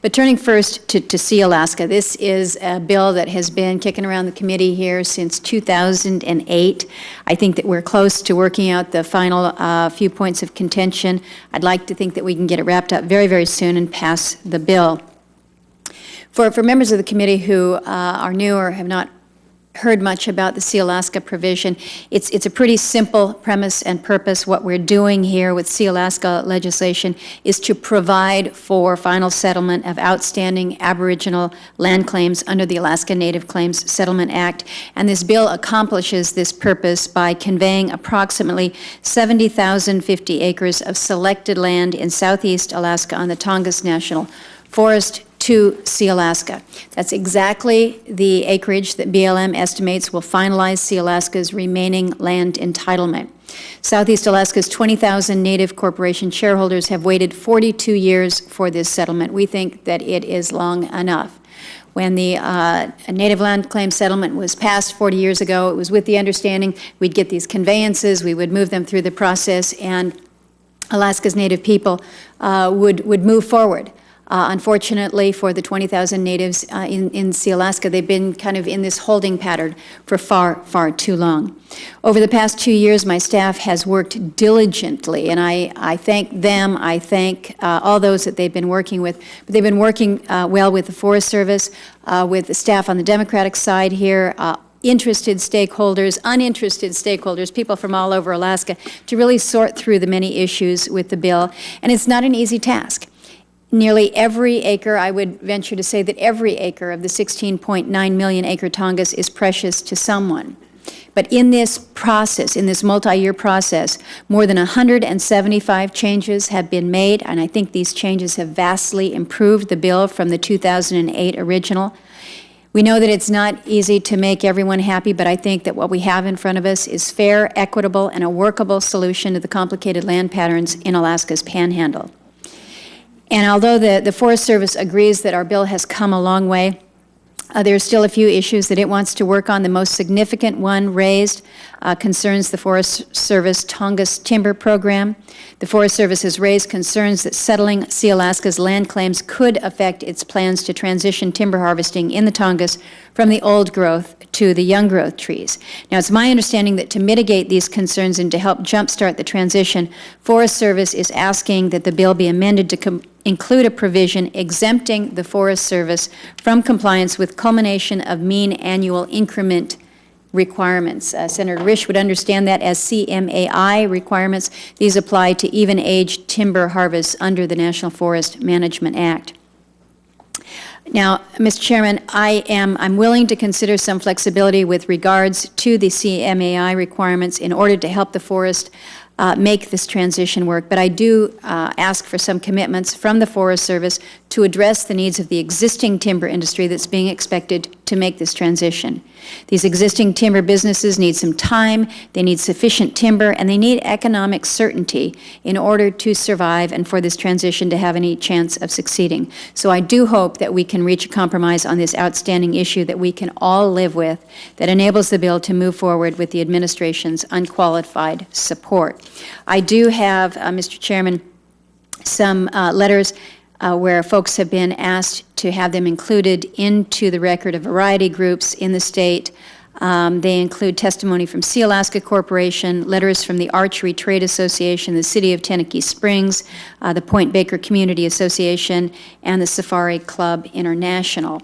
But turning first to Sealaska, this is a bill that has been kicking around the committee here since 2008. I think that we're close to working out the final few points of contention. I'd like to think that we can get it wrapped up very, very soon and pass the bill. For members of the committee who are new or have not heard much about the Sealaska provision, it's a pretty simple premise and purpose. What we're doing here with Sealaska legislation is to provide for final settlement of outstanding Aboriginal land claims under the Alaska Native Claims Settlement Act. And this bill accomplishes this purpose by conveying approximately 70,050 acres of selected land in southeast Alaska on the Tongass National Forest to Sealaska. That's exactly the acreage that BLM estimates will finalize Sealaska's remaining land entitlement. Southeast Alaska's 20,000 Native Corporation shareholders have waited 42 years for this settlement. We think that it is long enough. When the Native Land Claim Settlement was passed 40 years ago, it was with the understanding we'd get these conveyances, we would move them through the process, and Alaska's Native people would move forward. Unfortunately, for the 20,000 natives in Sealaska, they've been kind of in this holding pattern for far, far too long. Over the past 2 years, my staff has worked diligently, and I thank them. I thank all those that they've been working with. But they've been working well with the Forest Service, with the staff on the Democratic side here, interested stakeholders, uninterested stakeholders, people from all over Alaska, to really sort through the many issues with the bill. And it's not an easy task. Nearly every acre, I would venture to say that every acre of the 16.9 million acre Tongass is precious to someone. But in this process, in this multi-year process, more than 175 changes have been made, and I think these changes have vastly improved the bill from the 2008 original. We know that it's not easy to make everyone happy, but I think that what we have in front of us is fair, equitable, and a workable solution to the complicated land patterns in Alaska's Panhandle. And although the Forest Service agrees that our bill has come a long way, there are still a few issues that it wants to work on. The most significant one raised concerns the Forest Service Tongass Timber Program. The Forest Service has raised concerns that settling Sealaska's land claims could affect its plans to transition timber harvesting in the Tongass from the old growth to the young growth trees. Now, it's my understanding that to mitigate these concerns and to help jumpstart the transition, Forest Service is asking that the bill be amended to include a provision exempting the Forest Service from compliance with culmination of mean annual increment requirements. Senator Risch would understand that as CMAI requirements. These apply to even-aged timber harvests under the National Forest Management Act. Now, Mr. Chairman, I'm willing to consider some flexibility with regards to the CMAI requirements in order to help the forest make this transition work, but I do ask for some commitments from the Forest Service to address the needs of the existing timber industry that's being expected to make this transition. These existing timber businesses need some time, they need sufficient timber, and they need economic certainty in order to survive and for this transition to have any chance of succeeding. So I do hope that we can reach a compromise on this outstanding issue that we can all live with, that enables the bill to move forward with the administration's unqualified support. I do have, Mr. Chairman, some letters where folks have been asked to have them included into the record of variety groups in the state. They include testimony from Sealaska Corporation, letters from the Archery Trade Association, the City of Tenakee Springs, the Point Baker Community Association, and the Safari Club International.